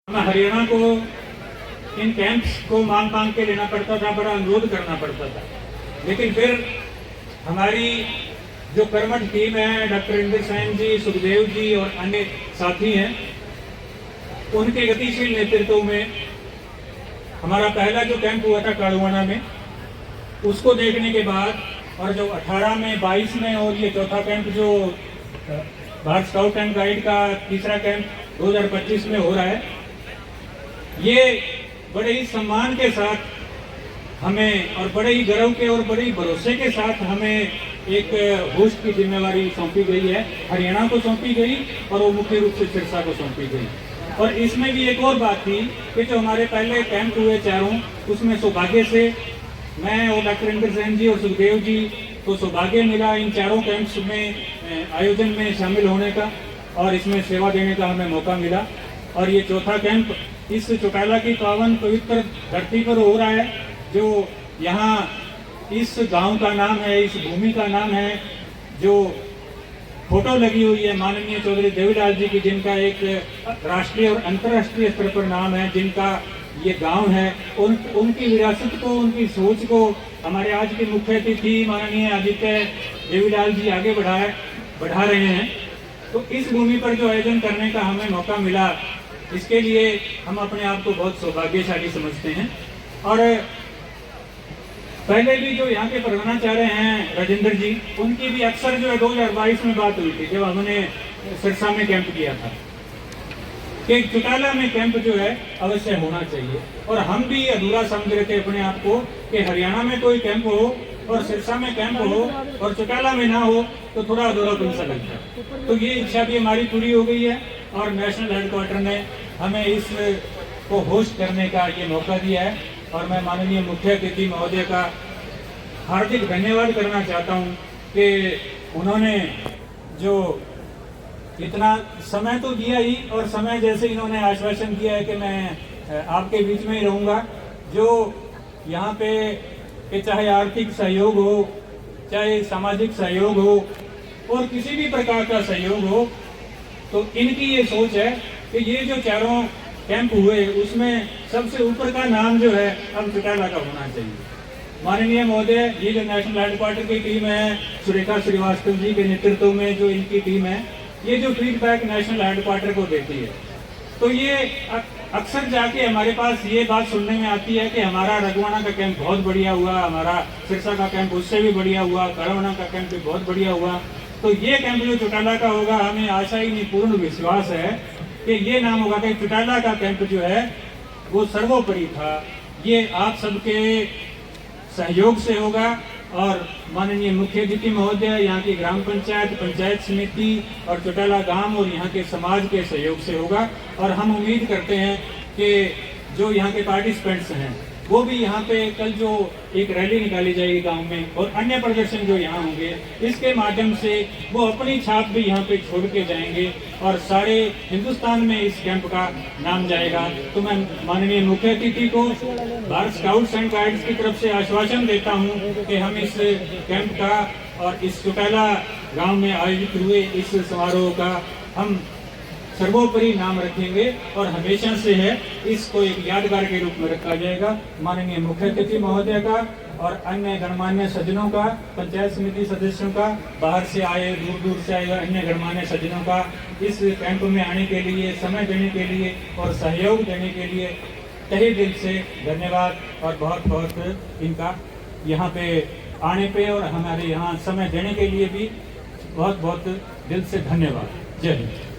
हरियाणा को इन कैंप्स को मांग के लेना पड़ता था, बड़ा अनुरोध करना पड़ता था। लेकिन फिर हमारी जो कर्मठ टीम है, डॉक्टर इंद्र सेन जी, सुखदेव जी और अन्य साथी हैं, उनके गतिशील नेतृत्व में हमारा पहला जो कैंप हुआ था काड़ुवाना में, उसको देखने के बाद और जो 18 में, 22 में और ये चौथा कैंप जो भारत स्काउट एंड गाइड का तीसरा कैंप 2025 में हो रहा है, ये बड़े ही सम्मान के साथ हमें और बड़े ही गर्व के और बड़े ही भरोसे के साथ हमें एक होस्ट की जिम्मेवारी सौंपी गई है। हरियाणा को सौंपी गई और वो मुख्य रूप से सिरसा को सौंपी गई। और इसमें भी एक और बात थी कि जो हमारे पहले कैंप हुए चारों, उसमें सौभाग्य से मैं और डॉक्टर इंद्र सेन जी और सुखदेव जी को सौभाग्य मिला इन चारों कैंप्स में आयोजन में शामिल होने का और इसमें सेवा देने का हमें मौका मिला। और ये चौथा कैंप इस चौटाला की पावन पवित्र धरती पर हो रहा है, जो यहाँ इस गांव का नाम है, इस भूमि का नाम है, जो फोटो लगी हुई है माननीय चौधरी देवीलाल जी की, जिनका एक राष्ट्रीय और अंतर्राष्ट्रीय स्तर पर नाम है, जिनका ये गांव है, उनकी विरासत को, उनकी सोच को हमारे आज के मुख्य अतिथि माननीय आदित्य देवीलाल जी आगे बढ़ा रहे हैं। तो इस भूमि पर जो आयोजन करने का हमें मौका मिला, इसके लिए हम अपने आप को बहुत सौभाग्यशाली समझते हैं। और पहले भी जो यहाँ के प्रधानाचार्य हैं राजेंद्र जी, उनकी भी अक्सर जो है 2022 में बात हुई थी, जब हमने सिरसा में कैंप किया था, कि चौटाला में कैंप जो है अवश्य होना चाहिए। और हम भी अधूरा समझ रहे थे अपने आप को कि हरियाणा में कोई कैंप हो और सिरसा में कैंप हो और चौटाला में ना हो तो थोड़ा अधूरापन सा लगता है। तो ये इच्छा भी हमारी पूरी हो गई है और नेशनल हेडक्वार्टर ने हमें इस को होस्ट करने का ये मौका दिया है। और मैं माननीय मुख्य अतिथि महोदय का हार्दिक धन्यवाद करना चाहता हूँ कि उन्होंने जो इतना समय तो दिया ही, और समय जैसे इन्होंने आश्वासन दिया है कि मैं आपके बीच में ही रहूँगा। जो यहाँ पे कि चाहे आर्थिक सहयोग हो, चाहे सामाजिक सहयोग हो और किसी भी प्रकार का सहयोग हो, तो इनकी ये सोच है कि ये जो चारों कैंप हुए उसमें सबसे ऊपर का नाम जो है अब चौटाला का होना चाहिए। माननीय महोदय, ये जो नेशनल हेडक्वार्टर की टीम है, सुरेखा श्रीवास्तव जी के नेतृत्व में जो इनकी टीम है, ये जो फीडबैक नेशनल हेडक्वार्टर को देती है, तो ये अक्सर जाके हमारे पास ये बात सुनने में आती है कि हमारा रघुवाना का कैंप बहुत बढ़िया हुआ, हमारा सिरसा का कैंप उससे भी बढ़िया हुआ, काड़ुवाना का कैंप भी बहुत बढ़िया हुआ। तो ये कैंप जो चौटाला का होगा, हमें आशा ही नहीं पूर्ण विश्वास है कि ये नाम होगा कि चौटाला का कैंप जो है वो सर्वोपरि था। ये आप सबके सहयोग से होगा और माननीय मुख्य अतिथि महोदय, यहाँ की ग्राम पंचायत, पंचायत समिति और चौटाला गांव और यहाँ के समाज के सहयोग से होगा। और हम उम्मीद करते हैं कि जो यहाँ के पार्टिसिपेंट्स हैं वो भी यहाँ पे कल जो एक रैली निकाली जाएगी गांव में और अन्य प्रदर्शन जो यहाँ होंगे, इसके माध्यम से वो अपनी छाप भी यहाँ पे छोड़ के जाएंगे और सारे हिंदुस्तान में इस कैंप का नाम जाएगा। तो मैं माननीय मुख्य अतिथि को भारत स्काउट्स एंड गाइड्स की तरफ से आश्वासन देता हूँ कि हम इस कैंप का और इस चौटाला गाँव में आयोजित हुए इस समारोह का हम सर्वोपरि नाम रखेंगे और हमेशा से है इसको एक यादगार के रूप में रखा जाएगा। माननीय मुख्य अतिथि महोदय का और अन्य गणमान्य सज्जनों का, पंचायत समिति सदस्यों का, बाहर से आए, दूर दूर से आए अन्य गणमान्य सज्जनों का इस कैंप में आने के लिए, समय देने के लिए और सहयोग देने के लिए तहे दिल से धन्यवाद। और बहुत बहुत इनका यहाँ पे आने पे और हमारे यहाँ समय देने के लिए भी बहुत बहुत दिल से धन्यवाद। जय हिंद।